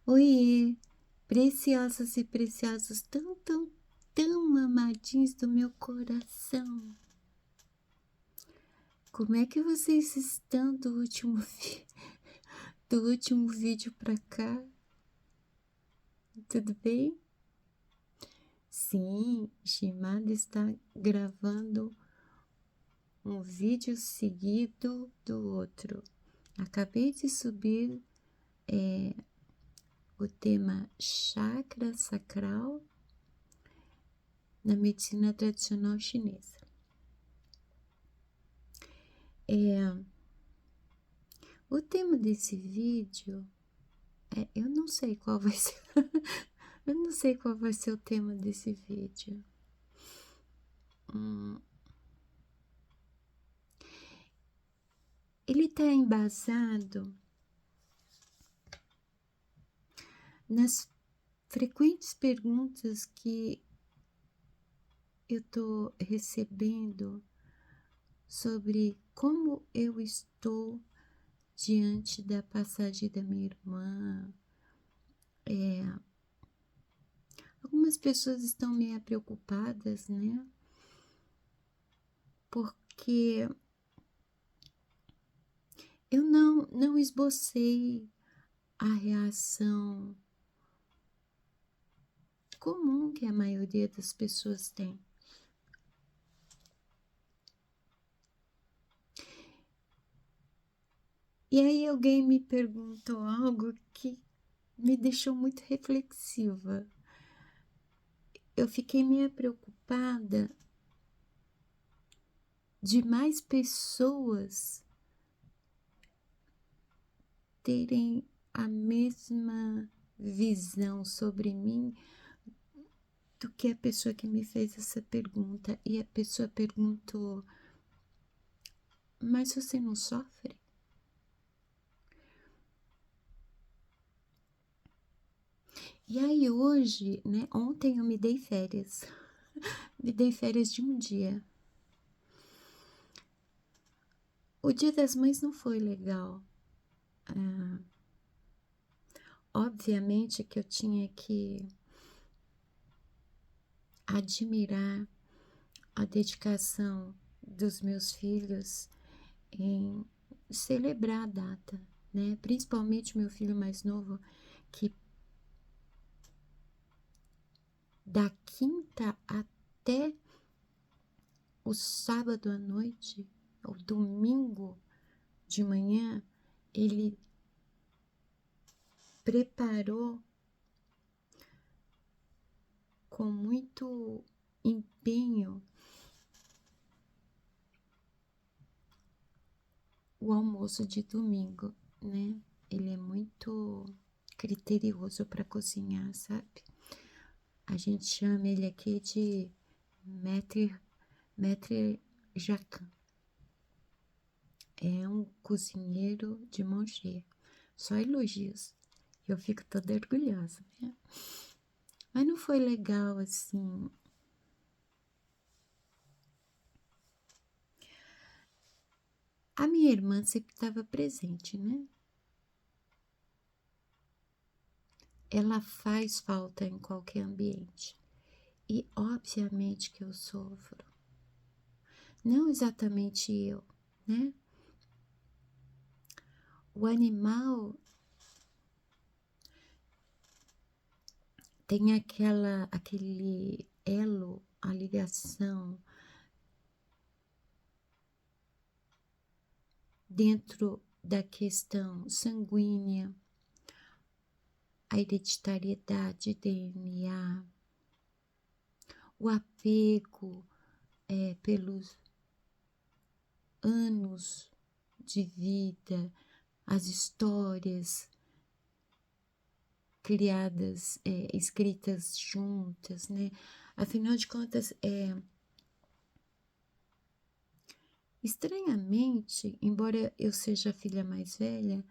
Oiê, preciosas e preciosos, tão amadinhos do meu coração. Como é que vocês estão do último vídeo pra cá? Tudo bem? Sim, Shimada está gravando um vídeo seguido do outro. Acabei de subir o tema chakra sacral na medicina tradicional chinesa. O tema desse vídeo, eu não sei qual vai ser, eu não sei qual vai ser o tema desse vídeo. Ele está embasado nas frequentes perguntas que eu estou recebendo sobre como eu estou diante da passagem da minha irmã. Algumas pessoas estão meio preocupadas, né? Porque eu não esbocei a reação comum que a maioria das pessoas tem. E aí alguém me perguntou algo que me deixou muito reflexiva. Eu fiquei meio preocupada de mais pessoas terem a mesma visão sobre mim do que a pessoa que me fez essa pergunta. E a pessoa perguntou: mas você não sofre? E aí hoje, né, ontem eu me dei férias. Me dei férias de um dia. O Dia das Mães não foi legal. Obviamente que eu tinha que admirar a dedicação dos meus filhos em celebrar a data, né? Principalmente meu filho mais novo, que da quinta até o sábado à noite, ou domingo de manhã, ele preparou com muito empenho o almoço de domingo, né? Ele é muito criterioso para cozinhar, sabe? A gente chama ele aqui de Maître Jacques. É um cozinheiro de mão cheia. Só elogios. Eu fico toda orgulhosa, né? Mas não foi legal assim. A minha irmã sempre estava presente, né? Ela faz falta em qualquer ambiente. E obviamente que eu sofro. Não exatamente eu, né? O animal tem aquele elo, a ligação dentro da questão sanguínea, a hereditariedade DNA, o apego pelos anos de vida, as histórias criadas, escritas juntas, né? Afinal de contas, estranhamente, embora eu seja a filha mais velha,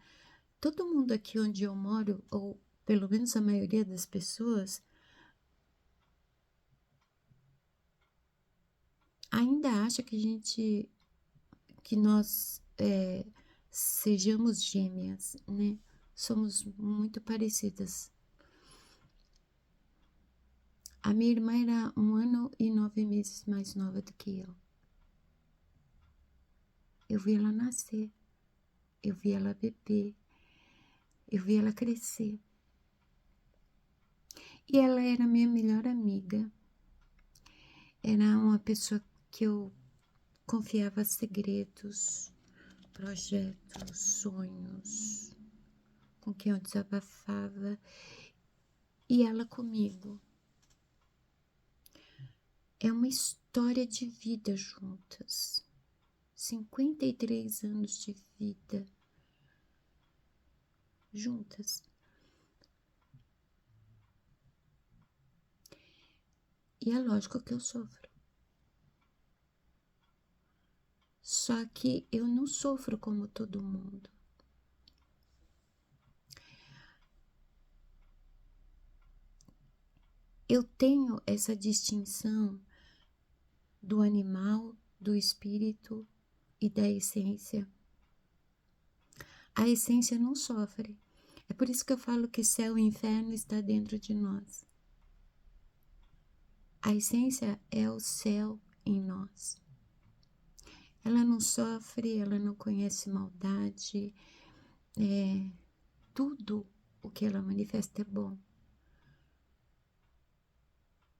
todo mundo aqui onde eu moro, ou pelo menos a maioria das pessoas, ainda acha que nós sejamos gêmeas, né? somos muito parecidas. A minha irmã era 1 ano e 9 meses mais nova do que eu. Eu vi ela nascer, eu vi ela beber, eu vi ela crescer. E ela era minha melhor amiga. Era uma pessoa que eu confiava segredos, projetos, sonhos, com quem eu desabafava, e ela comigo. É uma história de vida juntas. 53 anos de vida juntas. E é lógico que eu sofro. Só que eu não sofro como todo mundo. Eu tenho essa distinção do animal, do espírito e da essência. A essência não sofre. É por isso que eu falo que céu e inferno está dentro de nós. A essência é o céu em nós. Ela não sofre, ela não conhece maldade. Tudo o que ela manifesta é bom.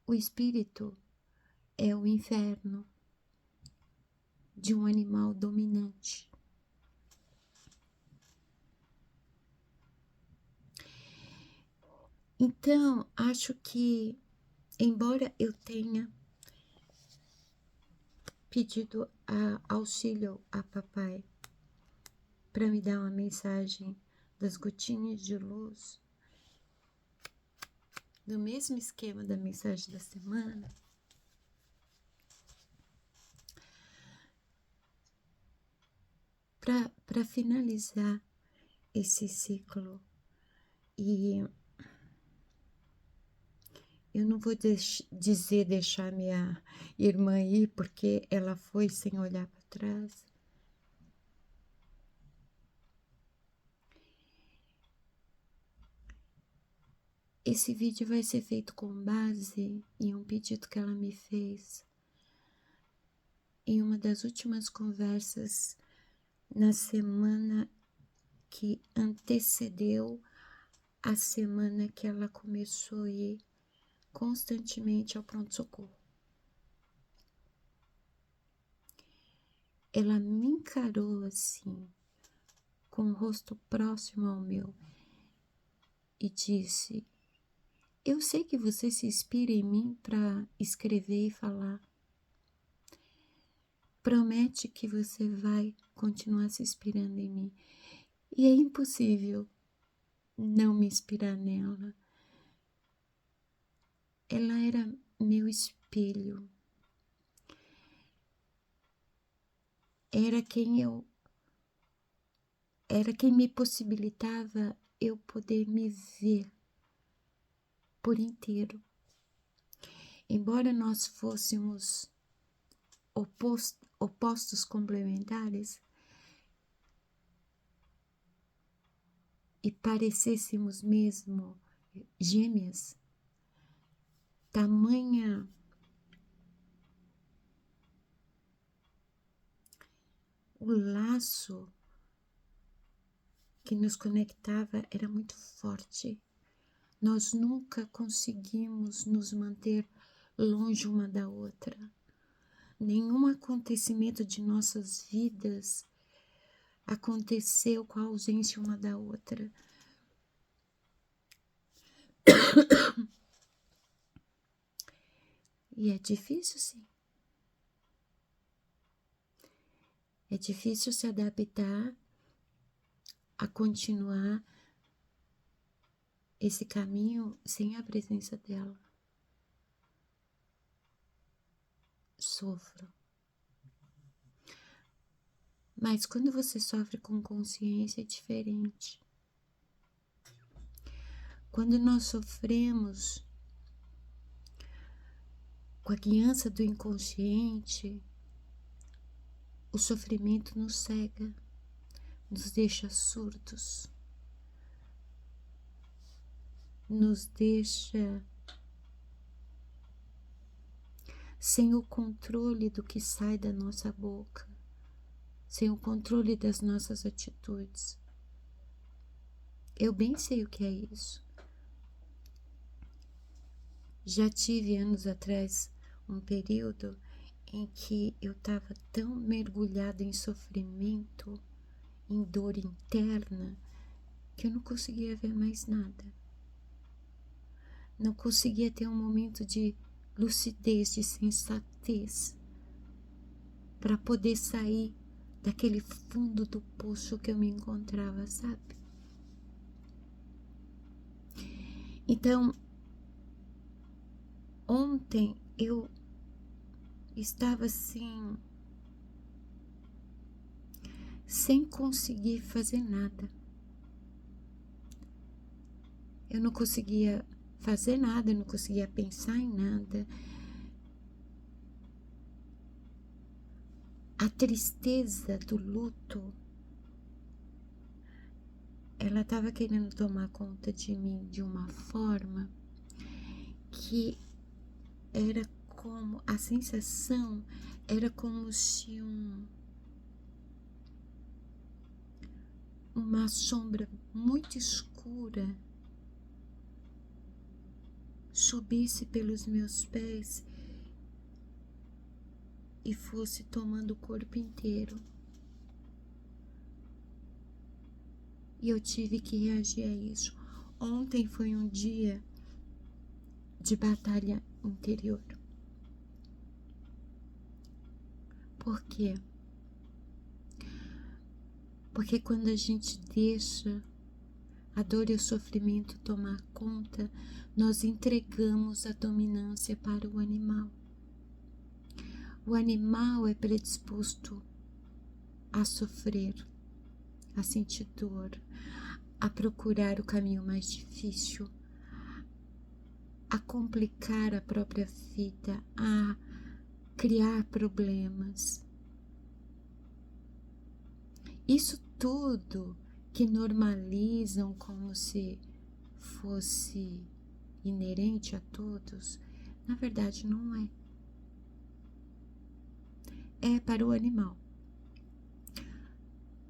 O espírito é o inferno de um animal dominante. Então, acho que, embora eu tenha pedido auxílio a papai para me dar uma mensagem das gotinhas de luz, do mesmo esquema da mensagem da semana, para finalizar esse ciclo. E eu não vou dizer deixar minha irmã ir, porque ela foi sem olhar para trás. Esse vídeo vai ser feito com base em um pedido que ela me fez em uma das últimas conversas na semana que antecedeu a semana que ela começou a ir constantemente ao pronto-socorro. Ela me encarou assim, com o rosto próximo ao meu, e disse: eu sei que você se inspira em mim para escrever e falar. Promete que você vai continuar se inspirando em mim. E é impossível não me inspirar nela. Ela era meu espelho. Era quem me possibilitava eu poder me ver por inteiro. Embora nós fôssemos opostos complementares e parecêssemos mesmo gêmeas, tamanha o laço que nos conectava era muito forte. Nós nunca conseguimos nos manter longe uma da outra. Nenhum acontecimento de nossas vidas aconteceu com a ausência uma da outra. E é difícil, sim. É difícil se adaptar a continuar esse caminho sem a presença dela. Sofro. Mas quando você sofre com consciência é diferente. Quando nós sofremos com a guiança do inconsciente, o sofrimento nos cega, nos deixa surdos, nos deixa sem o controle do que sai da nossa boca, sem o controle das nossas atitudes. Eu bem sei o que é isso. Já tive anos atrás um período em que eu estava tão mergulhada em sofrimento, em dor interna, que eu não conseguia ver mais nada. Não conseguia ter um momento de lucidez, de sensatez, para poder sair daquele fundo do poço que eu me encontrava, sabe? Então, ontem eu estava assim, sem conseguir fazer nada. Eu não conseguia fazer nada, eu não conseguia pensar em nada. A tristeza do luto, ela estava querendo tomar conta de mim de uma forma que era como, a sensação era como se uma sombra muito escura subisse pelos meus pés e fosse tomando o corpo inteiro. E eu tive que reagir a isso. Ontem foi um dia de batalha interior. Por quê? Porque quando a gente deixa a dor e o sofrimento tomar conta, nós entregamos a dominância para o animal. O animal é predisposto a sofrer, a sentir dor, a procurar o caminho mais difícil, a complicar a própria vida, a criar problemas. Isso tudo que normalizam como se fosse inerente a todos, na verdade não é. É para o animal.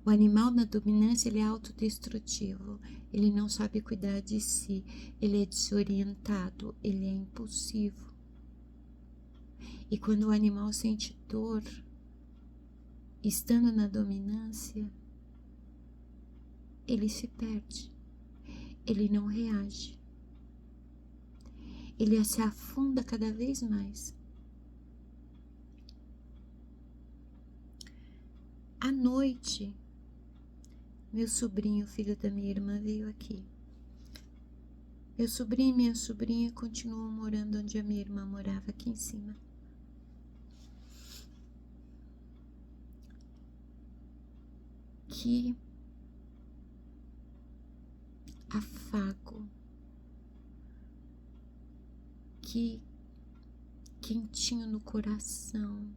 O animal na dominância, ele é autodestrutivo, ele não sabe cuidar de si, ele é desorientado, ele é impulsivo. E quando o animal sente dor, estando na dominância, ele se perde, ele não reage, ele se afunda cada vez mais. À noite, meu sobrinho, filho da minha irmã, veio aqui. Meu sobrinho e minha sobrinha continuam morando onde a minha irmã morava, aqui em cima. Que afago, que quentinho no coração,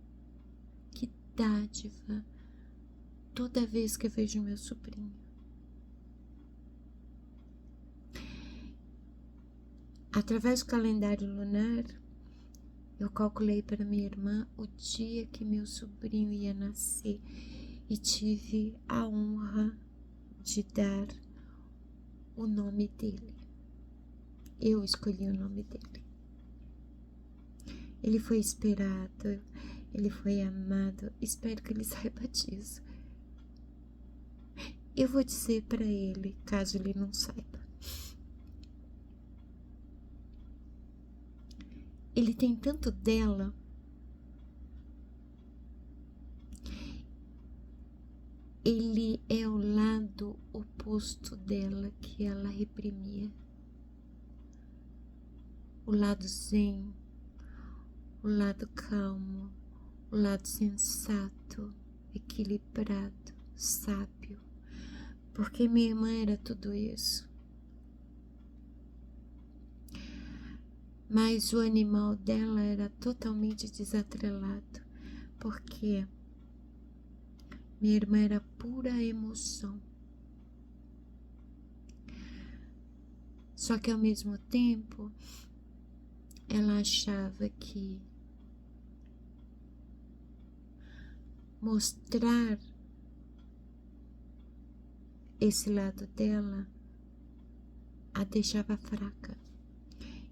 que dádiva toda vez que eu vejo meu sobrinho. Através do calendário lunar, eu calculei para minha irmã o dia que meu sobrinho ia nascer e tive a honra de dar o nome dele. Eu escolhi o nome dele. Ele foi esperado, ele foi amado. Espero que ele saiba disso. Eu vou dizer para ele, caso ele não saiba. Ele tem tanto dela. Ele é o lado oposto dela que ela reprimia. O lado zen, o lado calmo, o lado sensato, equilibrado, sábio. Porque minha irmã era tudo isso. Mas o animal dela era totalmente desatrelado, porque minha irmã era pura emoção. Só que ao mesmo tempo, ela achava que mostrar esse lado dela a deixava fraca.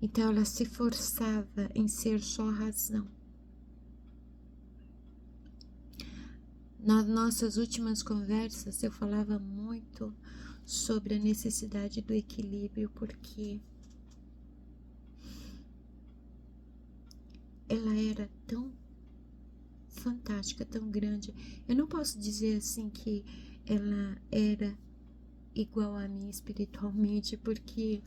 Então ela se forçava em ser só razão. Nas nossas últimas conversas eu falava muito sobre a necessidade do equilíbrio, porque ela era tão fantástica, tão grande. Eu não posso dizer assim que ela era igual a mim espiritualmente, porque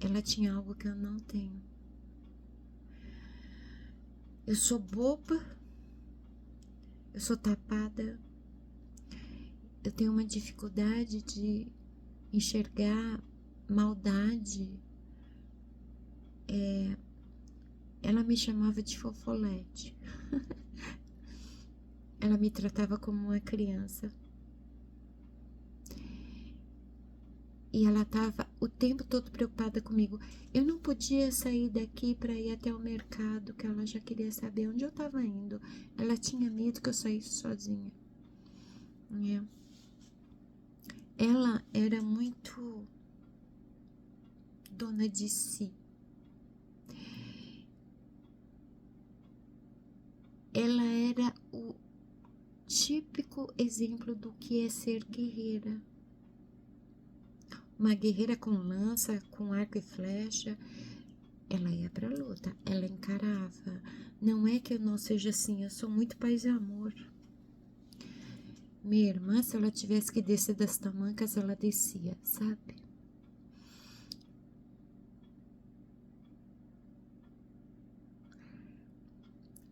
ela tinha algo que eu não tenho. Eu sou boba, eu sou tapada, eu tenho uma dificuldade de enxergar maldade. Ela me chamava de fofolete. Ela me tratava como uma criança. E ela estava o tempo todo preocupada comigo. Eu não podia sair daqui para ir até o mercado, que ela já queria saber onde eu estava indo. Ela tinha medo que eu saísse sozinha. Ela era muito dona de si. Ela era o típico exemplo do que é ser guerreira. Uma guerreira com lança, com arco e flecha. Ela ia pra luta, ela encarava. Não é que eu não seja assim, eu sou muito paz e amor. Minha irmã, se ela tivesse que descer das tamancas, ela descia, sabe?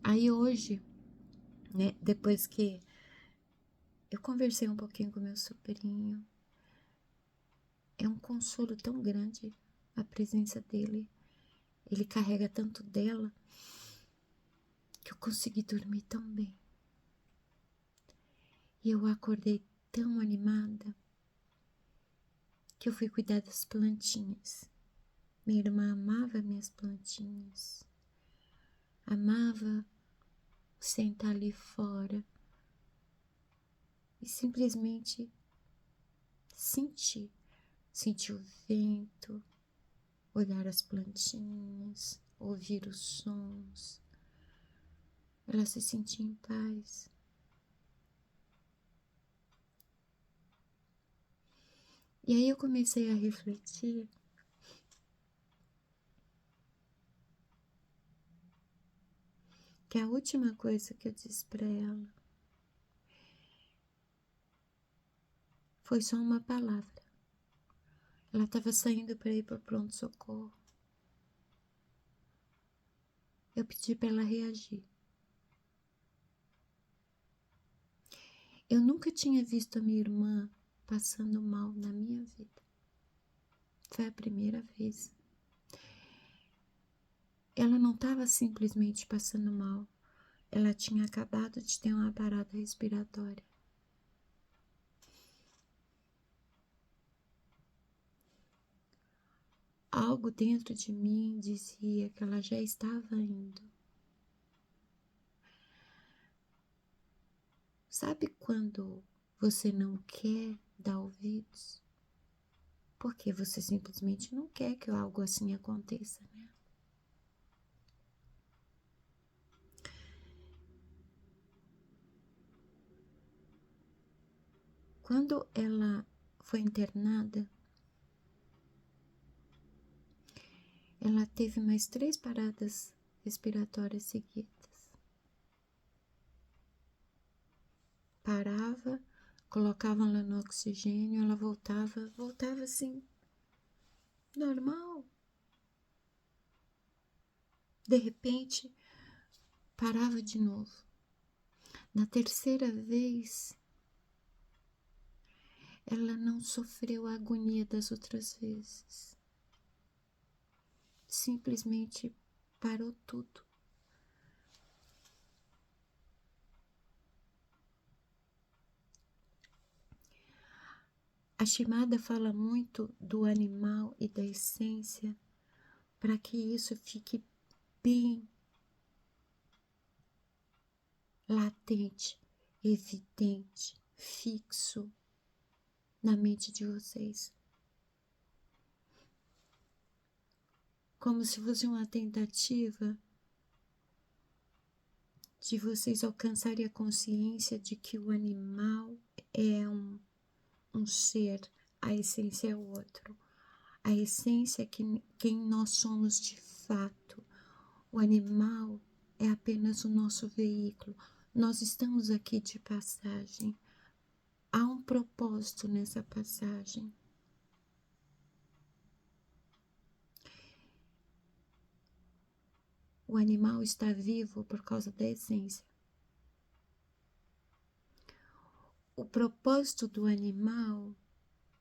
Aí hoje, né, depois que eu conversei um pouquinho com meu sobrinho, é um consolo tão grande a presença dele. Ele carrega tanto dela que eu consegui dormir tão bem. E eu acordei tão animada que eu fui cuidar das plantinhas. Minha irmã amava minhas plantinhas. Amava sentar ali fora e simplesmente sentir. Sentir o vento, olhar as plantinhas, ouvir os sons. Ela se sentia em paz. E aí eu comecei a refletir que a última coisa que eu disse para ela foi só uma palavra. Ela estava saindo para ir para o pronto-socorro. Eu pedi para ela reagir. Eu nunca tinha visto a minha irmã passando mal na minha vida. Foi a primeira vez. Ela não estava simplesmente passando mal. Ela tinha acabado de ter uma parada respiratória. Algo dentro de mim dizia que ela já estava indo. Sabe quando você não quer dar ouvidos? Porque você simplesmente não quer que algo assim aconteça, né? Quando ela foi internada, ela teve mais 3 paradas respiratórias seguidas. Parava, colocavam ela no oxigênio, ela voltava assim, normal. De repente, parava de novo. Na terceira vez, ela não sofreu a agonia das outras vezes. Simplesmente parou tudo. A Shimada fala muito do animal e da essência para que isso fique bem latente, evidente, fixo na mente de vocês. Como se fosse uma tentativa de vocês alcançarem a consciência de que o animal é um ser, a essência é outro. A essência é quem nós somos de fato. O animal é apenas o nosso veículo. Nós estamos aqui de passagem. Há um propósito nessa passagem. O animal está vivo por causa da essência. O propósito do animal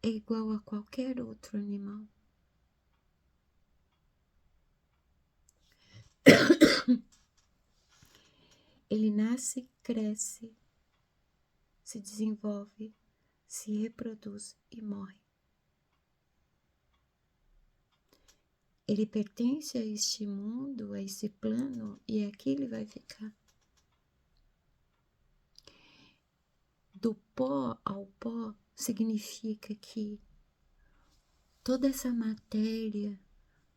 é igual a qualquer outro animal. Ele nasce, cresce, se desenvolve, se reproduz e morre. Ele pertence a este mundo, a esse plano, e aqui ele vai ficar. Do pó ao pó significa que toda essa matéria,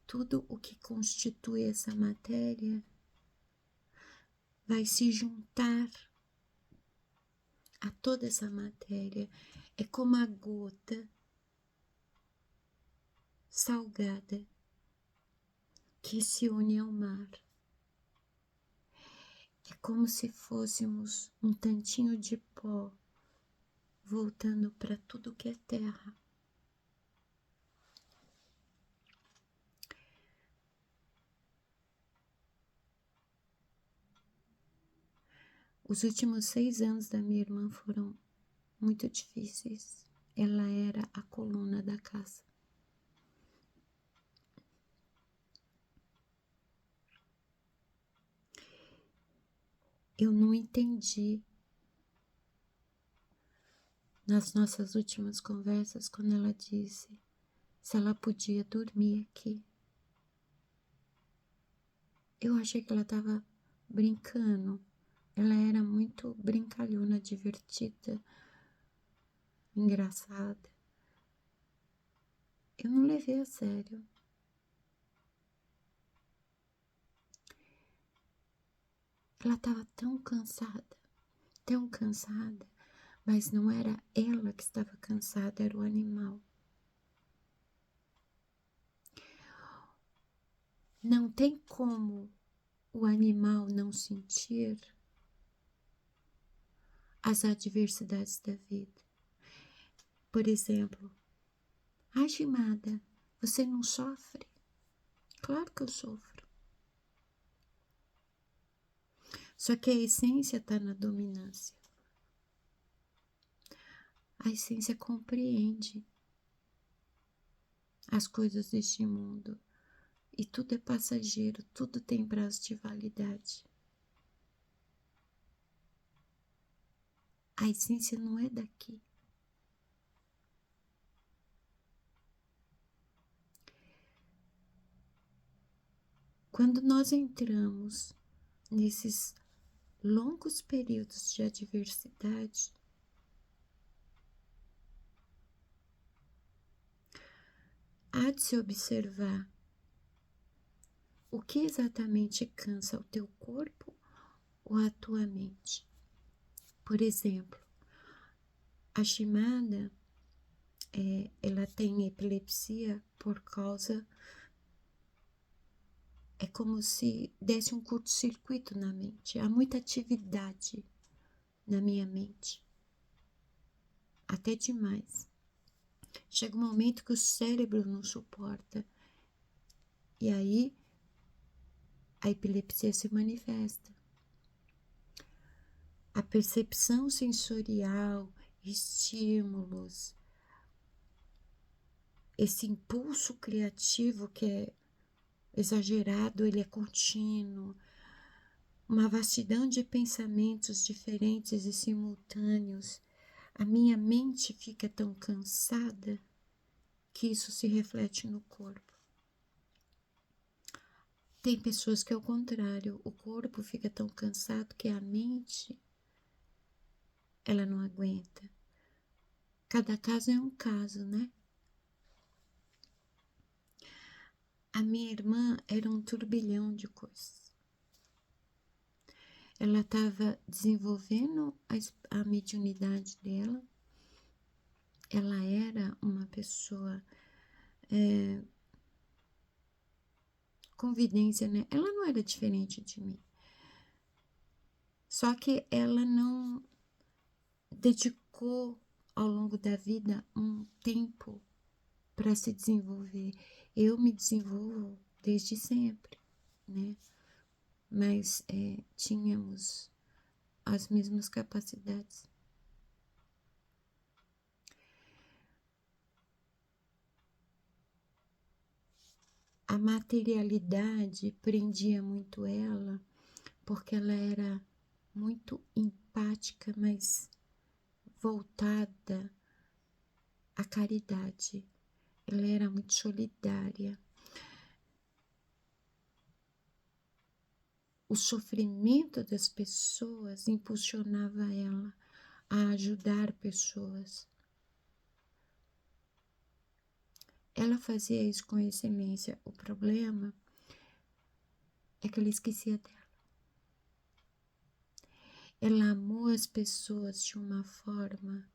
tudo o que constitui essa matéria, vai se juntar a toda essa matéria. É como a gota salgada que se une ao mar. É como se fôssemos um tantinho de pó voltando para tudo que é terra. Os últimos 6 anos da minha irmã foram muito difíceis. Ela era a coluna da casa. Eu não entendi nas nossas últimas conversas quando ela disse se ela podia dormir aqui. Eu achei que ela estava brincando. Ela era muito brincalhona, divertida, engraçada. Eu não levei a sério. Ela estava tão cansada, mas não era ela que estava cansada, era o animal. Não tem como o animal não sentir as adversidades da vida. Por exemplo, Shimada, você não sofre? Claro que eu sofro. Só que a essência está na dominância. A essência compreende as coisas deste mundo. E tudo é passageiro, tudo tem prazo de validade. A essência não é daqui. Quando nós entramos nesses longos períodos de adversidade, há de se observar o que exatamente cansa o teu corpo ou a tua mente. Por exemplo, a Shimada, ela tem epilepsia por causa... É como se desse um curto-circuito na mente. Há muita atividade na minha mente. Até demais. Chega um momento que o cérebro não suporta. E aí, a epilepsia se manifesta. A percepção sensorial, estímulos, esse impulso criativo que é exagerado, ele é contínuo. Uma vastidão de pensamentos diferentes e simultâneos. A minha mente fica tão cansada que isso se reflete no corpo. Tem pessoas que é o contrário, o corpo fica tão cansado que a mente, ela não aguenta. Cada caso é um caso, né? A minha irmã era um turbilhão de coisas. Ela estava desenvolvendo a mediunidade dela. Ela era uma pessoa com vidência, né? Ela não era diferente de mim. Só que ela não dedicou ao longo da vida um tempo para se desenvolver. Eu me desenvolvo desde sempre, né? Mas tínhamos as mesmas capacidades. A materialidade prendia muito ela, porque ela era muito empática, mas voltada à caridade. Ela era muito solidária. O sofrimento das pessoas impulsionava ela a ajudar pessoas. Ela fazia isso com excelência. O problema é que ela esquecia dela. Ela amou as pessoas de uma forma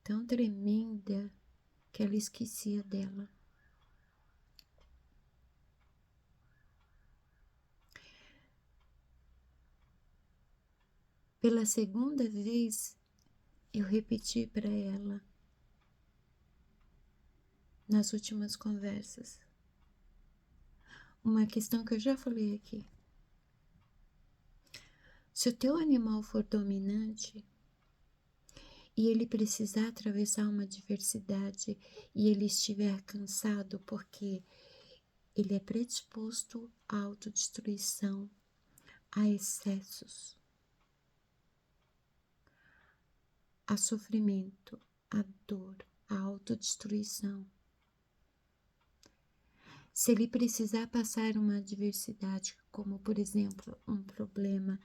tão tremenda que ela esquecia dela. Pela segunda vez, eu repeti para ela, nas últimas conversas, uma questão que eu já falei aqui. Se o teu animal for dominante e ele precisar atravessar uma adversidade e ele estiver cansado porque ele é predisposto à autodestruição, a excessos, a sofrimento, a dor, a autodestruição. Se ele precisar passar uma adversidade, como por exemplo um problema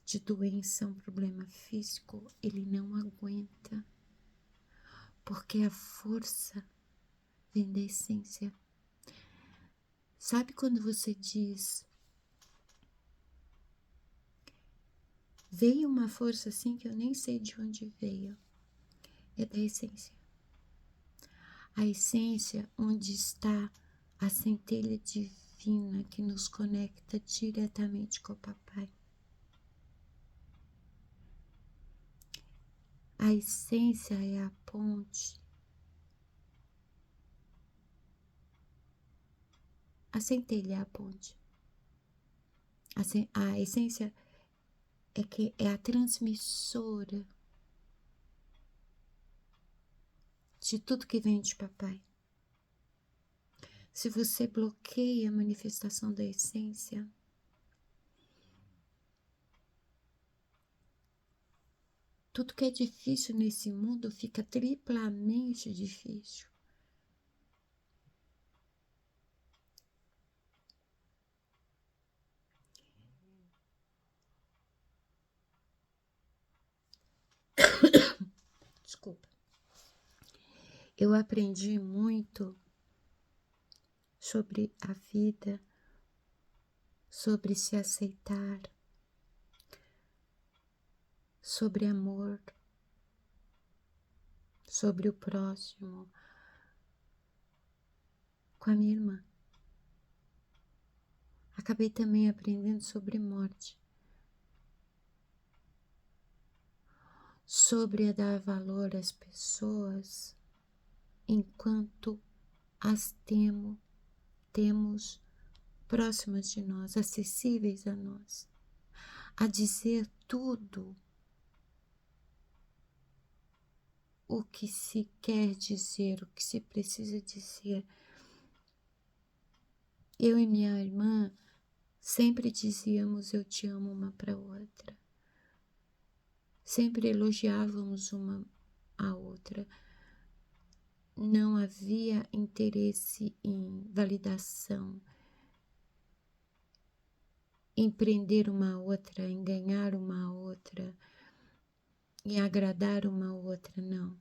de doença, um problema físico, ele não aguenta, porque a força vem da essência. Sabe quando você diz, veio uma força assim que eu nem sei de onde veio, é da essência. A essência onde está a centelha divina que nos conecta diretamente com o Papai. A essência é a ponte. A centelha é a ponte. A essência é a transmissora de tudo que vem de Papai. Se você bloqueia a manifestação da essência, tudo que é difícil nesse mundo fica triplamente difícil. Desculpa. Eu aprendi muito sobre a vida, sobre se aceitar, sobre amor, sobre o próximo, com a minha irmã. Acabei também aprendendo sobre morte, sobre a dar valor às pessoas enquanto as temos próximas de nós, acessíveis a nós, a dizer tudo o que se quer dizer, o que se precisa dizer. Eu e minha irmã sempre dizíamos eu te amo uma para outra. Sempre elogiávamos uma outra. Não havia interesse em validação, em prender uma outra, em ganhar uma outra, em agradar uma outra, não.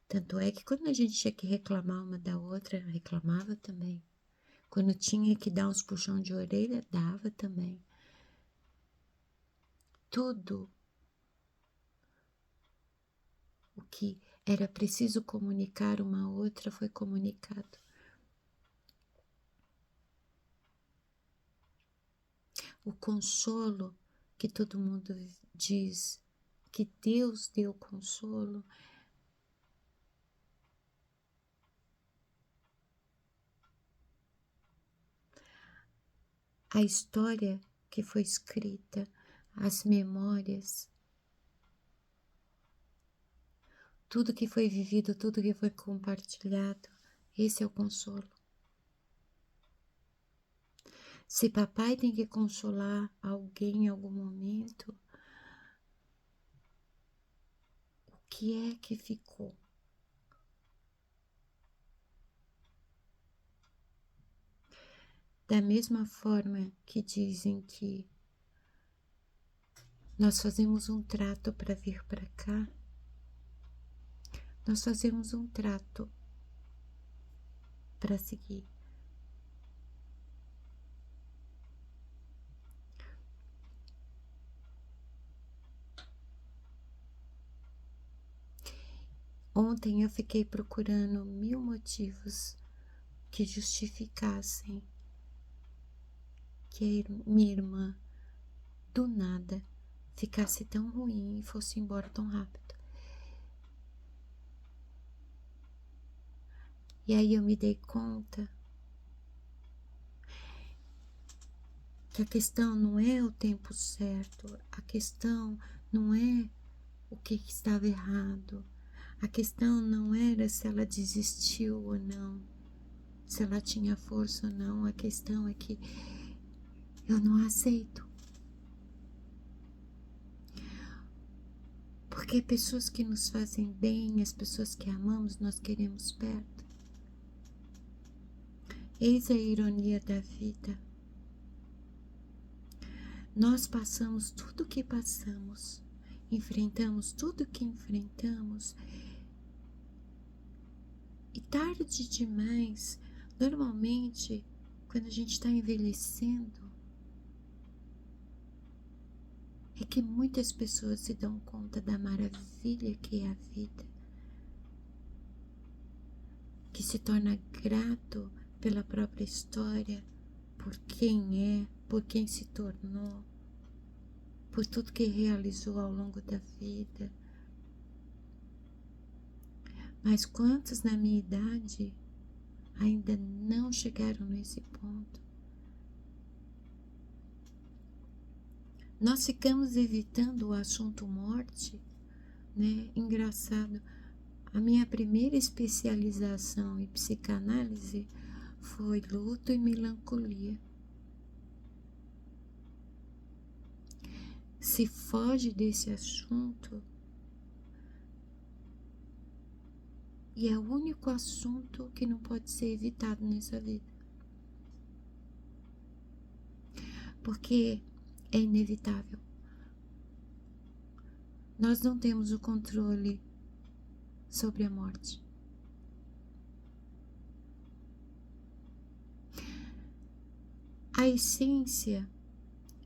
Tanto é que quando a gente tinha que reclamar uma da outra, reclamava também. Quando tinha que dar uns puxão de orelha, dava também. Tudo o que era preciso comunicar uma outra foi comunicado. O consolo que todo mundo diz que Deus deu consolo, a história que foi escrita, as memórias, tudo que foi vivido, tudo que foi compartilhado, esse é o consolo. Se papai tem que consolar alguém em algum momento, o que é que ficou? Da mesma forma que dizem que nós fazemos um trato para vir para cá, nós fazemos um trato para seguir. Ontem eu fiquei procurando 1000 motivos que justificassem que minha irmã, do nada, ficasse tão ruim e fosse embora tão rápido. E aí eu me dei conta que a questão não é o tempo certo, a questão não é o que estava errado, a questão não era se ela desistiu ou não, se ela tinha força ou não, a questão é que eu não aceito. Porque pessoas que nos fazem bem, as pessoas que amamos, nós queremos perto. Eis a ironia da vida. Nós passamos tudo o que passamos, enfrentamos tudo o que enfrentamos, e tarde demais, normalmente, quando a gente está envelhecendo, é que muitas pessoas se dão conta da maravilha que é a vida, que se torna grato pela própria história, por quem é, por quem se tornou, por tudo que realizou ao longo da vida. Mas quantos na minha idade ainda não chegaram nesse ponto? Nós ficamos evitando o assunto morte, né? Engraçado, a minha primeira especialização em psicanálise foi luto e melancolia. Se foge desse assunto, e é o único assunto que não pode ser evitado nessa vida. Porque é inevitável. Nós não temos o controle sobre a morte. A essência,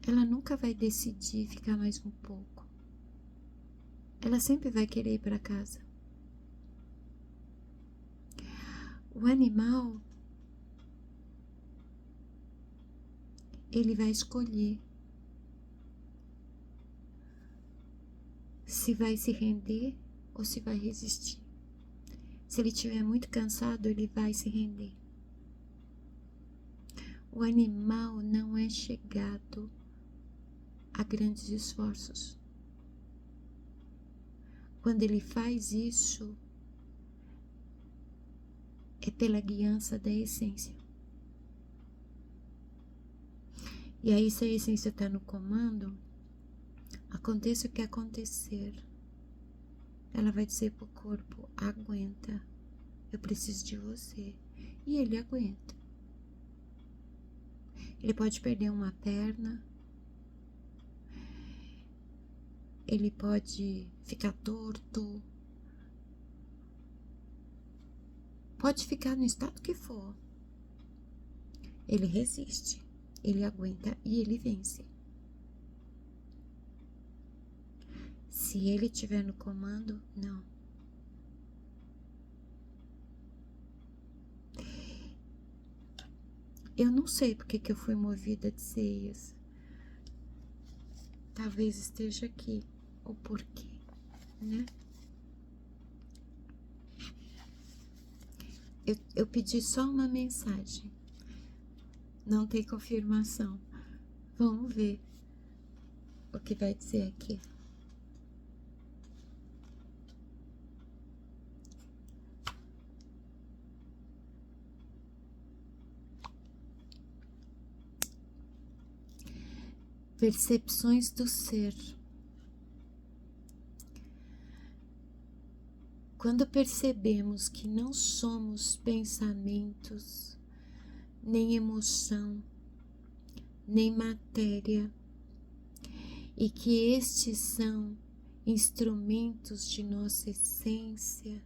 ela nunca vai decidir ficar mais um pouco. Ela sempre vai querer ir para casa. O animal, ele vai escolher se vai se render ou se vai resistir. Se ele estiver muito cansado, ele vai se render. O animal não é chegado a grandes esforços. Quando ele faz isso, é pela guiança da essência. E aí, se a essência está no comando, aconteça o que acontecer, ela vai dizer pro corpo: aguenta, eu preciso de você. E ele aguenta. Ele pode perder uma perna, ele pode ficar torto, pode ficar no estado que for. Ele resiste, ele aguenta e ele vence. Se ele estiver no comando, não. Eu não sei porque que eu fui movida de ceias. Talvez esteja aqui o porquê, né? Eu pedi só uma mensagem. Não tem confirmação. Vamos ver o que vai dizer aqui. Percepções do ser. Quando percebemos que não somos pensamentos, nem emoção, nem matéria, e que estes são instrumentos de nossa essência,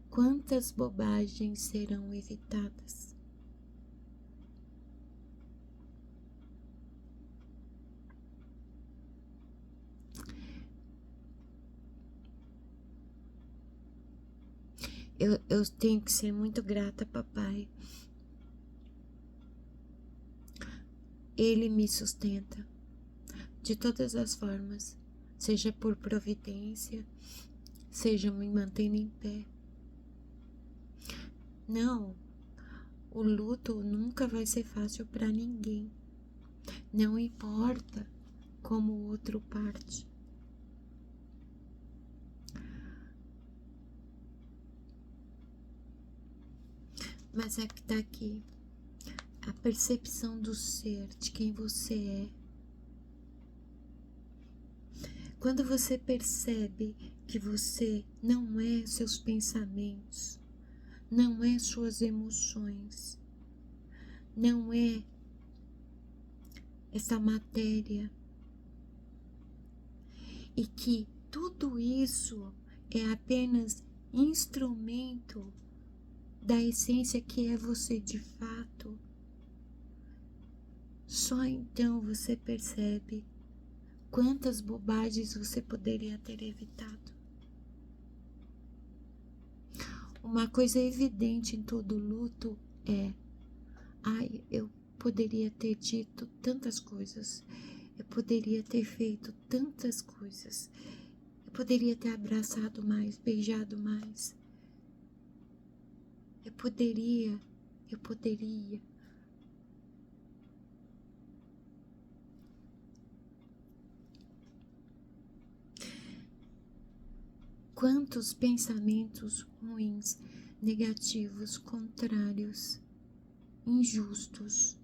quantas bobagens serão evitadas? Eu tenho que ser muito grata, papai. Ele me sustenta de todas as formas, seja por providência, seja me mantendo em pé. Não, o luto nunca vai ser fácil para ninguém. Não importa como o outro parte. Mas é que tá aqui a percepção do ser, de quem você é. Quando você percebe que você não é seus pensamentos, não é suas emoções, não é essa matéria, e que tudo isso é apenas instrumento da essência que é você de fato, só então você percebe quantas bobagens você poderia ter evitado. Uma coisa evidente em todo luto é: ai, eu poderia ter dito tantas coisas, eu poderia ter feito tantas coisas, eu poderia ter abraçado mais, beijado mais, eu poderia. Quantos pensamentos ruins, negativos, contrários, injustos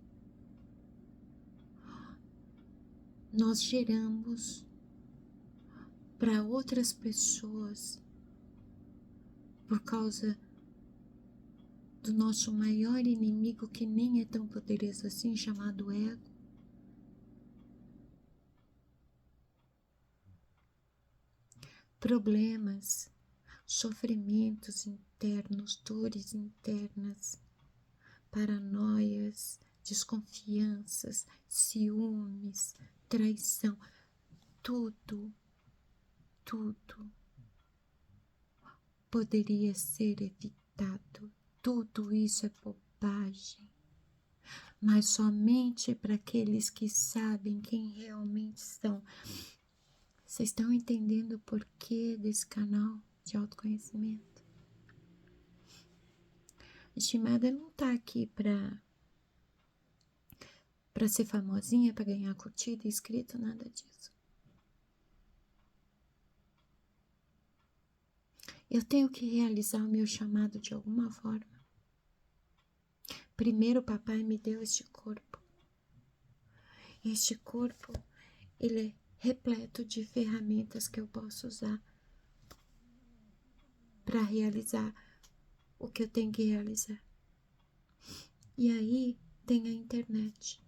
nós geramos para outras pessoas por causa do nosso maior inimigo, que nem é tão poderoso assim, chamado ego. Problemas, sofrimentos internos, dores internas, paranoias, desconfianças, ciúmes, traição, tudo poderia ser evitado. Tudo isso é bobagem, mas somente para aqueles que sabem quem realmente são. Vocês estão entendendo o porquê desse canal de autoconhecimento? A estimada não tá aqui para ser famosinha, para ganhar curtida, inscrito, nada disso. Eu tenho que realizar o meu chamado de alguma forma. Primeiro o papai me deu este corpo. Este corpo, ele é repleto de ferramentas que eu posso usar para realizar o que eu tenho que realizar. E aí tem a internet.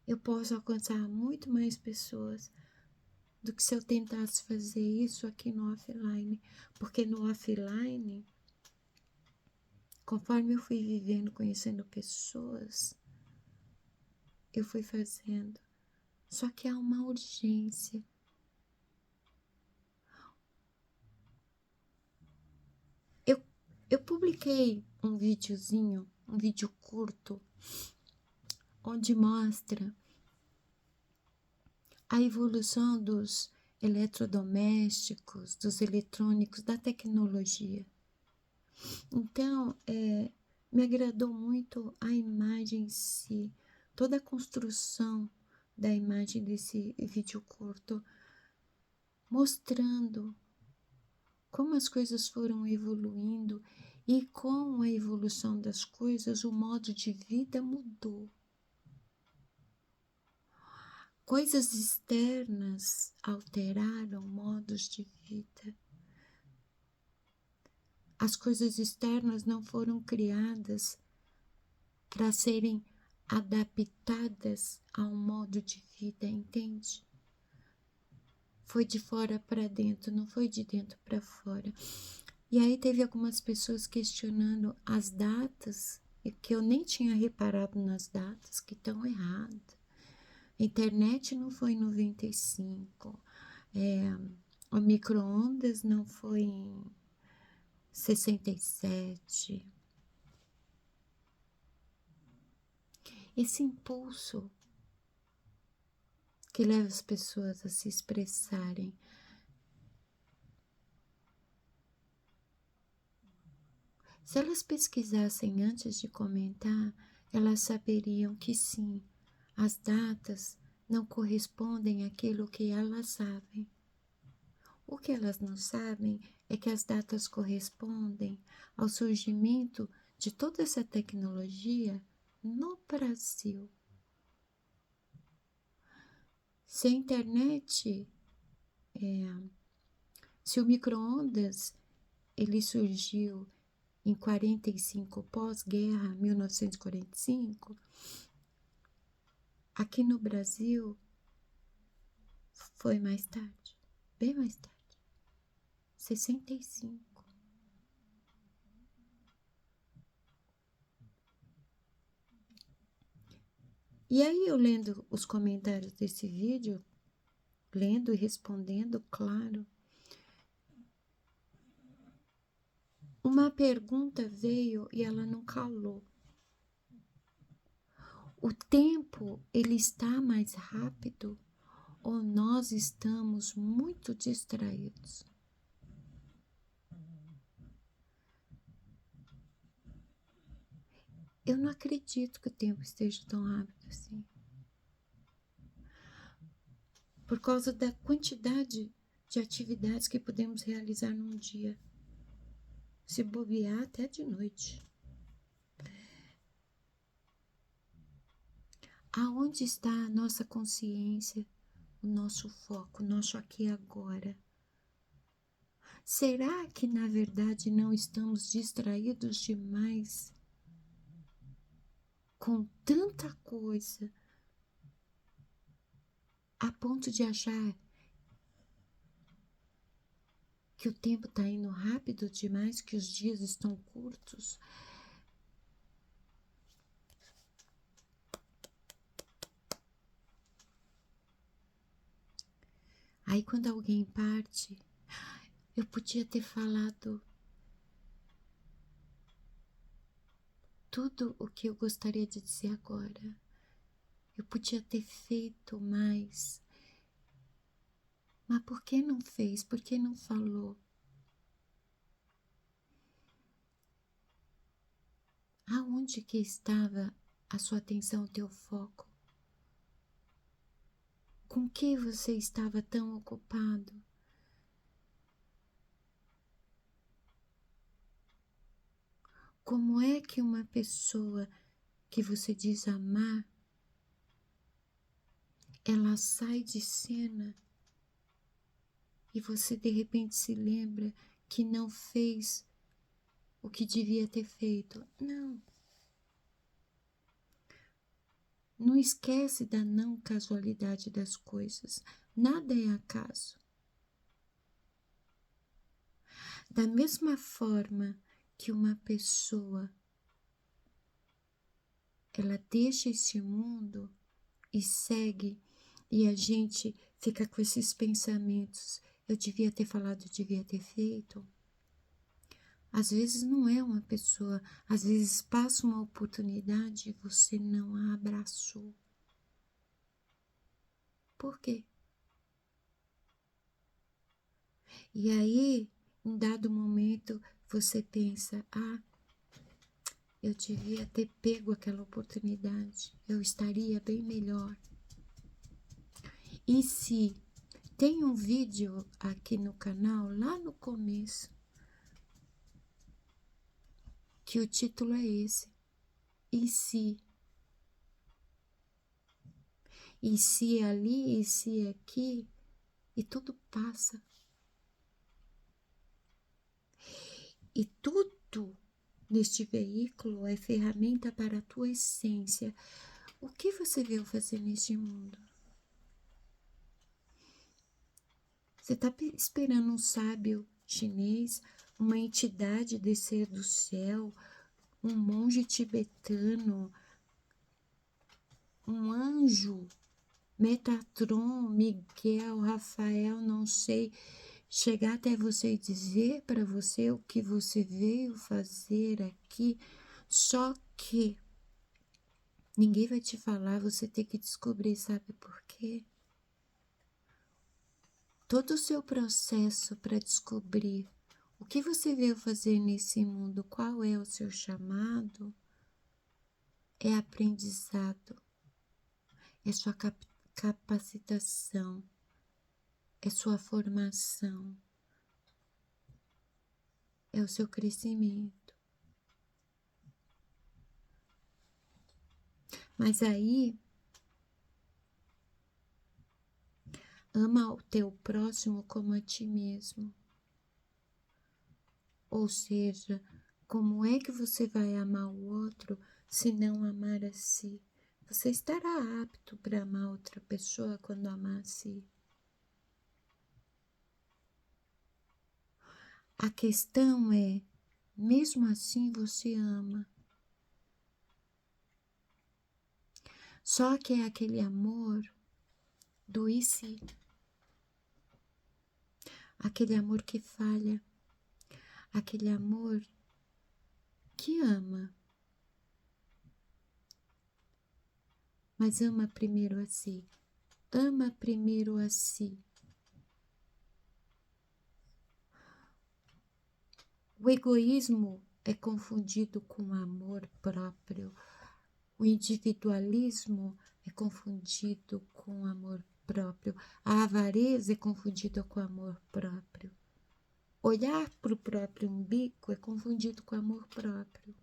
Eu posso alcançar muito mais pessoas do que se eu tentasse fazer isso aqui no offline. Porque no offline, conforme eu fui vivendo, conhecendo pessoas, eu fui fazendo. Só que há uma urgência. Eu publiquei um videozinho, um vídeo curto, onde mostra a evolução dos eletrodomésticos, dos eletrônicos, da tecnologia. Então, me agradou muito a imagem em si, toda a construção da imagem desse vídeo curto, mostrando como as coisas foram evoluindo e com a evolução das coisas o modo de vida mudou. Coisas externas alteraram modos de vida. As coisas externas não foram criadas para serem adaptadas a um modo de vida, entende? Foi de fora para dentro, não foi de dentro para fora. E aí teve algumas pessoas questionando as datas, que eu nem tinha reparado nas datas, que estão erradas. A internet não foi em 95, o micro-ondas não foi em 67. Esse impulso que leva as pessoas a se expressarem. Se elas pesquisassem antes de comentar, elas saberiam que sim, as datas não correspondem àquilo que elas sabem. O que elas não sabem é que as datas correspondem ao surgimento de toda essa tecnologia no Brasil. Se a internet, se o micro-ondas, ele surgiu em 45, pós-guerra, 1945, aqui no Brasil foi mais tarde, bem mais tarde, 65. E aí eu lendo os comentários desse vídeo, lendo e respondendo, claro, uma pergunta veio e ela não calou. O tempo, ele está mais rápido ou nós estamos muito distraídos? Eu não acredito que o tempo esteja tão rápido assim. Por causa da quantidade de atividades que podemos realizar num dia. Se bobear até de noite. Aonde está a nossa consciência, o nosso foco, o nosso aqui e agora? Será que na verdade não estamos distraídos demais com tanta coisa a ponto de achar que o tempo está indo rápido demais, que os dias estão curtos? Aí quando alguém parte, eu podia ter falado tudo o que eu gostaria de dizer agora. Eu podia ter feito mais. Mas por que não fez? Por que não falou? Aonde que estava a sua atenção, o teu foco? Com que você estava tão ocupado? Como é que uma pessoa que você diz amar ela sai de cena e você de repente se lembra que não fez o que devia ter feito. Não. Não esquece da não casualidade das coisas. Nada é acaso. Da mesma forma que uma pessoa, ela deixa esse mundo e segue, e a gente fica com esses pensamentos, eu devia ter falado, devia ter feito. Às vezes não é uma pessoa, às vezes passa uma oportunidade e você não a abraçou. Por quê? E aí, em dado momento, você pensa, eu devia ter pego aquela oportunidade, eu estaria bem melhor. E se tem um vídeo aqui no canal, lá no começo, que o título é esse, e se? E se ali, e se aqui, e tudo passa. E tudo neste veículo é ferramenta para a tua essência. O que você veio fazer neste mundo? Você está esperando um sábio chinês, uma entidade descer do céu, um monge tibetano, um anjo, Metatron, Miguel, Rafael, não sei, chegar até você e dizer para você o que você veio fazer aqui, só que ninguém vai te falar, você tem que descobrir, sabe por quê? Todo o seu processo para descobrir o que você veio fazer nesse mundo, qual é o seu chamado, é aprendizado, é sua capacitação, é sua formação, é o seu crescimento. Mas aí, ama o teu próximo como a ti mesmo. Ou seja, como é que você vai amar o outro se não amar a si? Você estará apto para amar outra pessoa quando amar a si? A questão é, mesmo assim você ama. Só que é aquele amor do e se. Aquele amor que falha. Aquele amor que ama. Mas ama primeiro a si. Ama primeiro a si. O egoísmo é confundido com o amor próprio. O individualismo é confundido com o amor próprio. A avareza é confundida com o amor próprio. Olhar para o próprio umbigo é confundido com amor próprio.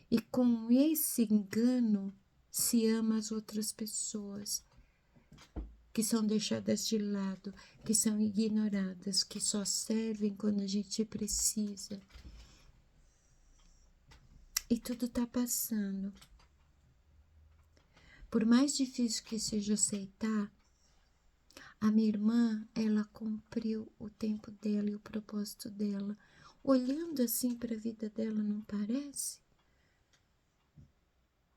E com esse engano se ama as outras pessoas que são deixadas de lado, que são ignoradas, que só servem quando a gente precisa. E tudo está passando. Por mais difícil que seja aceitar, a minha irmã, ela cumpriu o tempo dela e o propósito dela. Olhando assim para a vida dela, não parece?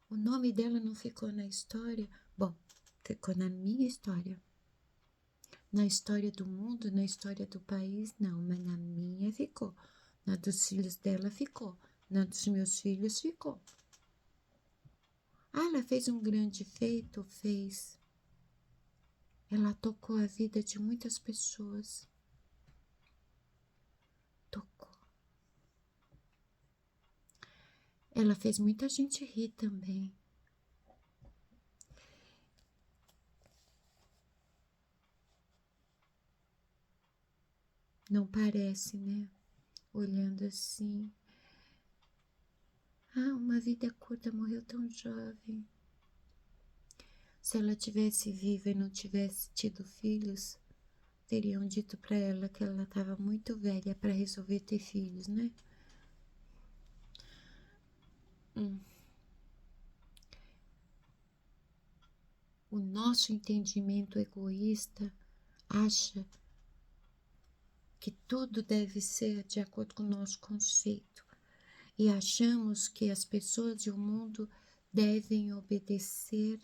O nome dela não ficou na história? Bom, ficou na minha história. Na história do mundo, na história do país, não, mas na minha ficou. Na dos filhos dela ficou. Na dos meus filhos ficou. Ela fez um grande feito? Fez. Ela tocou a vida de muitas pessoas. Tocou. Ela fez muita gente rir também. Não parece, né? Olhando assim. Uma vida curta, morreu tão jovem. Se ela tivesse viva e não tivesse tido filhos, teriam dito para ela que ela estava muito velha para resolver ter filhos, né? O nosso entendimento egoísta acha que tudo deve ser de acordo com o nosso conceito e achamos que as pessoas e o mundo devem obedecer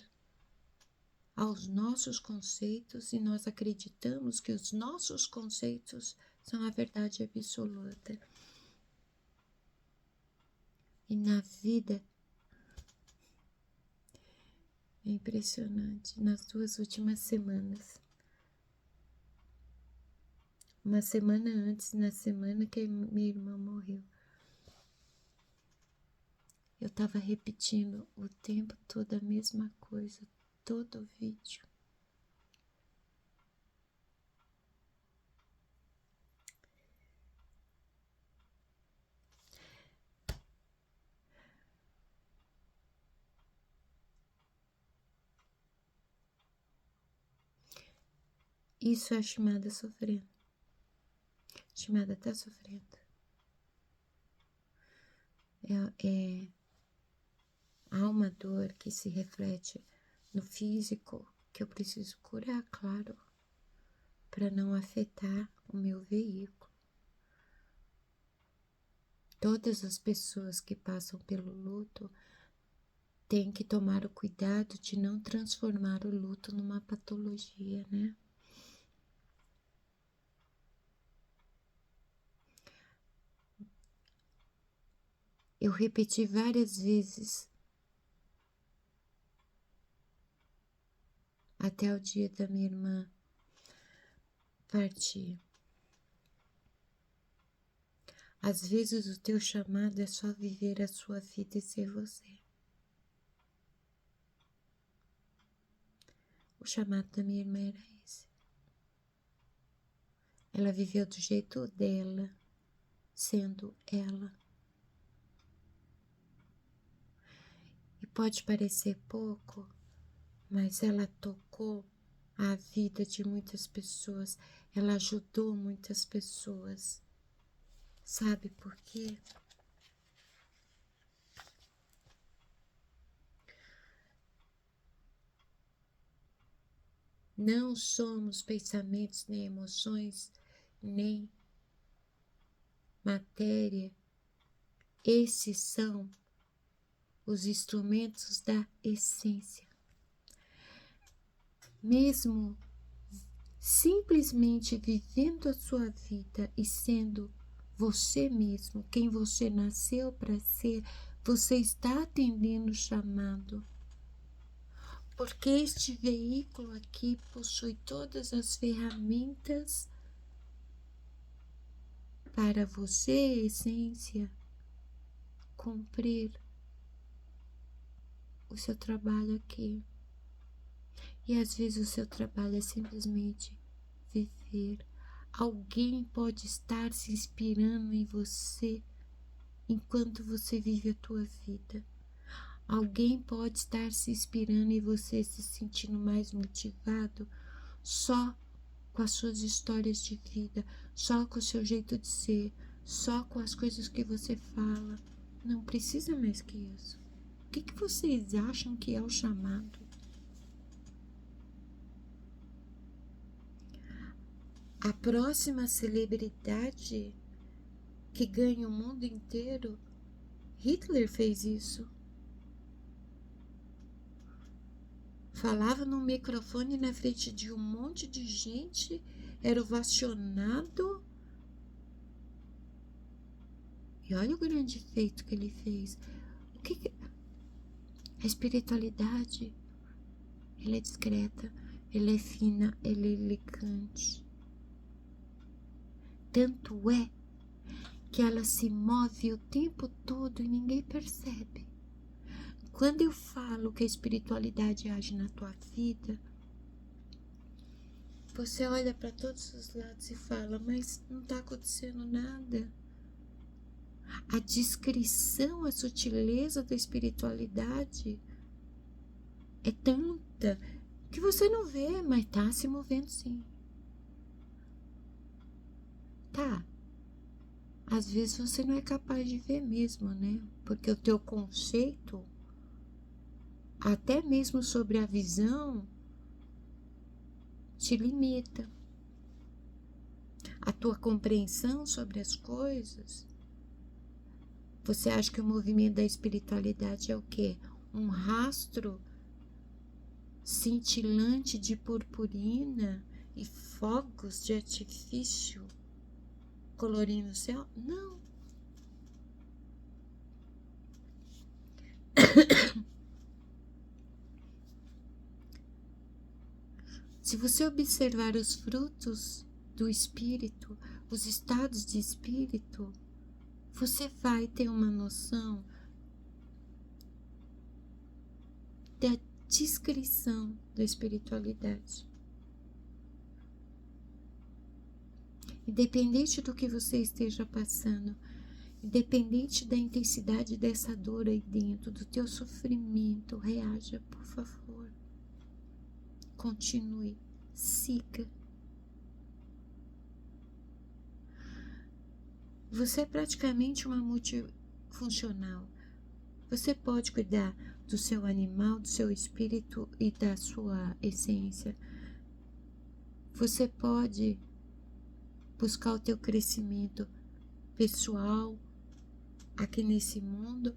aos nossos conceitos e nós acreditamos que os nossos conceitos são a verdade absoluta. E na vida é impressionante, nas 2 últimas semanas, uma semana antes, na semana que minha irmã morreu, eu estava repetindo o tempo todo a mesma coisa, todo o vídeo. Isso é a chamada sofrendo. A chamada está sofrendo. Há uma dor que se reflete no físico que eu preciso curar, claro, para não afetar o meu veículo. Todas as pessoas que passam pelo luto têm que tomar o cuidado de não transformar o luto numa patologia, né? Eu repeti várias vezes até o dia da minha irmã partir. Às vezes o teu chamado é só viver a sua vida e ser você. O chamado da minha irmã era esse. Ela viveu do jeito dela, sendo ela. E pode parecer pouco, mas ela tocou a vida de muitas pessoas, ela ajudou muitas pessoas. Sabe por quê? Não somos pensamentos, nem emoções, nem matéria. Esses são os instrumentos da essência. Mesmo simplesmente vivendo a sua vida e sendo você mesmo, quem você nasceu para ser, você está atendendo o chamado. Porque este veículo aqui possui todas as ferramentas para você, essência, cumprir o seu trabalho aqui. E às vezes o seu trabalho é simplesmente viver. Alguém pode estar se inspirando em você enquanto você vive a tua vida. Alguém pode estar se inspirando em você, se sentindo mais motivado só com as suas histórias de vida, só com o seu jeito de ser, só com as coisas que você fala. Não precisa mais que isso. O que vocês acham que é o chamado? A próxima celebridade que ganha o mundo inteiro, Hitler fez isso. Falava no microfone na frente de um monte de gente, era ovacionado. E olha o grande feito que ele fez. A espiritualidade, ela é discreta, ela é fina, ela é elegante. Tanto é que ela se move o tempo todo e ninguém percebe. Quando eu falo que a espiritualidade age na tua vida, você olha para todos os lados e fala, mas não está acontecendo nada. A discrição, a sutileza da espiritualidade é tanta que você não vê, mas tá se movendo sim. Tá. Às vezes você não é capaz de ver mesmo, né? Porque o teu conceito, até mesmo sobre a visão, te limita. A tua compreensão sobre as coisas. Você acha que o movimento da espiritualidade é o quê? Um rastro cintilante de purpurina e fogos de artifício colorindo o céu? Não. Se você observar os frutos do espírito, os estados de espírito, você vai ter uma noção da descrição da espiritualidade. Independente do que você esteja passando, independente da intensidade dessa dor aí dentro, do teu sofrimento, reaja, por favor. Continue, siga. Você é praticamente uma multifuncional. Você pode cuidar do seu animal, do seu espírito e da sua essência. Você pode buscar o teu crescimento pessoal aqui nesse mundo,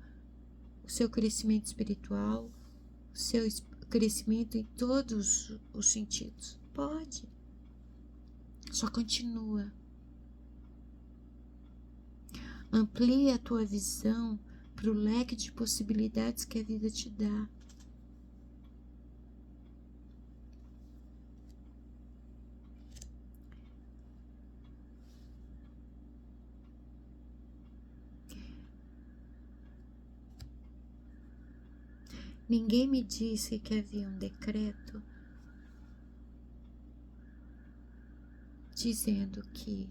o seu crescimento espiritual, o seu crescimento em todos os sentidos. Pode. Só continua. Amplie a tua visão para o leque de possibilidades que a vida te dá. Ninguém me disse que havia um decreto dizendo que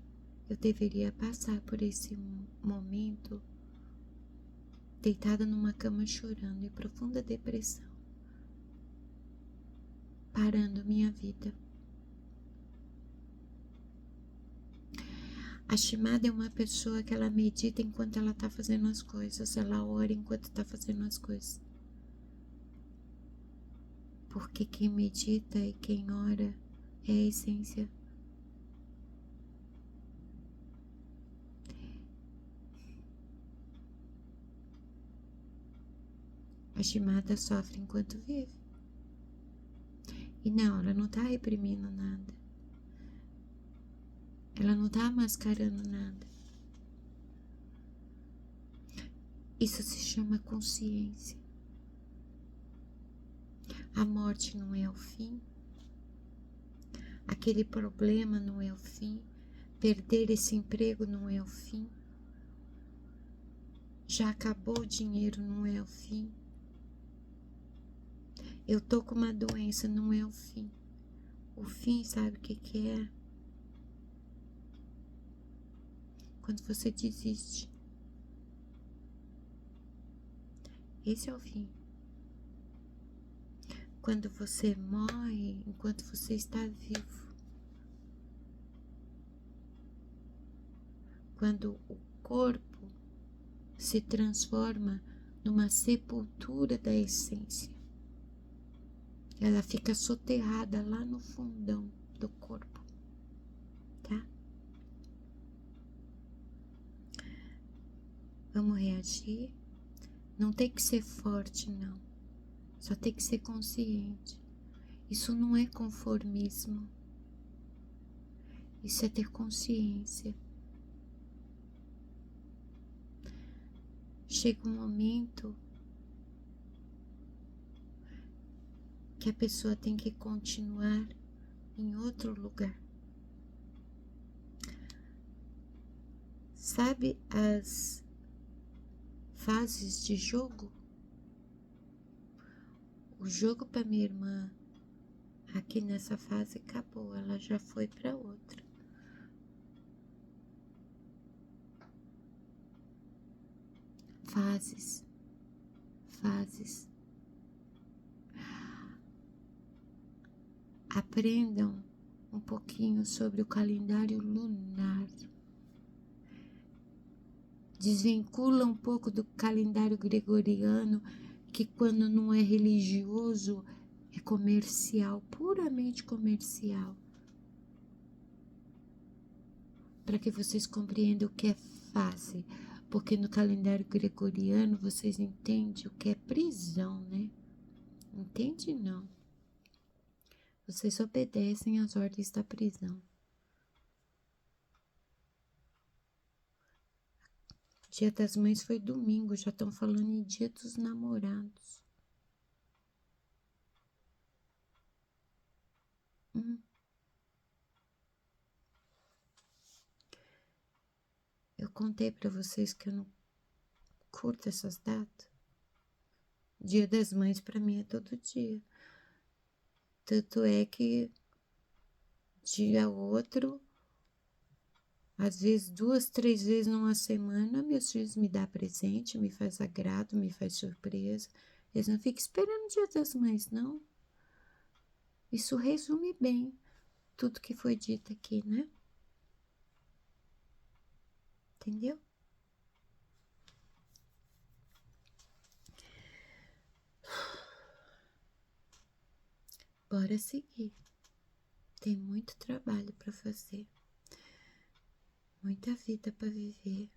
eu deveria passar por esse momento deitada numa cama chorando em profunda depressão, parando minha vida. A Shimada é uma pessoa que ela medita enquanto ela está fazendo as coisas, ela ora enquanto está fazendo as coisas. Porque quem medita e quem ora é a essência. A Shimada sofre enquanto vive. E não, ela não está reprimindo nada. Ela não está mascarando nada. Isso se chama consciência. A morte não é o fim. Aquele problema não é o fim. Perder esse emprego não é o fim. Já acabou o dinheiro, não é o fim. Eu tô com uma doença, não é o fim. O fim, sabe o que é? Quando você desiste. Esse é o fim. Quando você morre enquanto você está vivo. Quando o corpo se transforma numa sepultura da essência. Ela fica soterrada lá no fundão do corpo, tá? Vamos reagir. Não tem que ser forte, não. Só tem que ser consciente. Isso não é conformismo. Isso é ter consciência. Chega um momento que a pessoa tem que continuar em outro lugar. Sabe as fases de jogo? O jogo para minha irmã aqui nessa fase acabou, ela já foi para outra. Fases. aprendam um pouquinho sobre o calendário lunar. Desvincula um pouco do calendário gregoriano, que quando não é religioso, é comercial, puramente comercial. Para que vocês compreendam o que é fase. Porque no calendário gregoriano vocês entendem o que é prisão, né? Entende? Não. Vocês obedecem às ordens da prisão. Dia das Mães foi domingo, já estão falando em Dia dos Namorados. Eu contei para vocês que eu não curto essas datas. Dia das Mães para mim é todo dia. Tanto é que dia outro, às vezes 2, 3 vezes numa semana, meus filhos me dão presente, me faz agrado, me faz surpresa. Eles não ficam esperando o Dia das Mães, não. Isso resume bem tudo que foi dito aqui, né? Entendeu? Bora seguir. Tem muito trabalho para fazer. Muita vida para viver.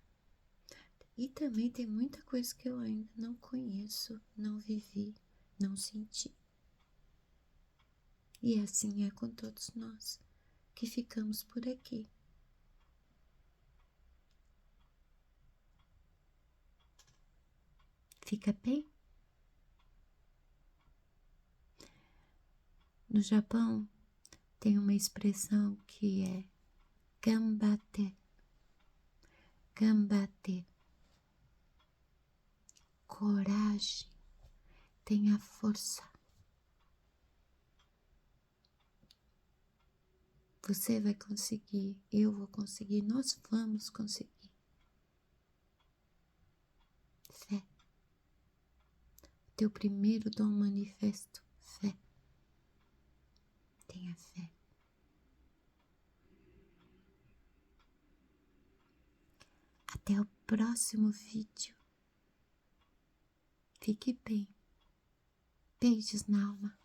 E também tem muita coisa que eu ainda não conheço, não vivi, não senti. E assim é com todos nós que ficamos por aqui. Fica bem? No Japão tem uma expressão que é gambate. Gambate. Coragem. Tenha força. Você vai conseguir, eu vou conseguir, nós vamos conseguir. Fé. Teu primeiro dom manifesto, fé. Tenha fé. Até o próximo vídeo. Fique bem. Beijos na alma.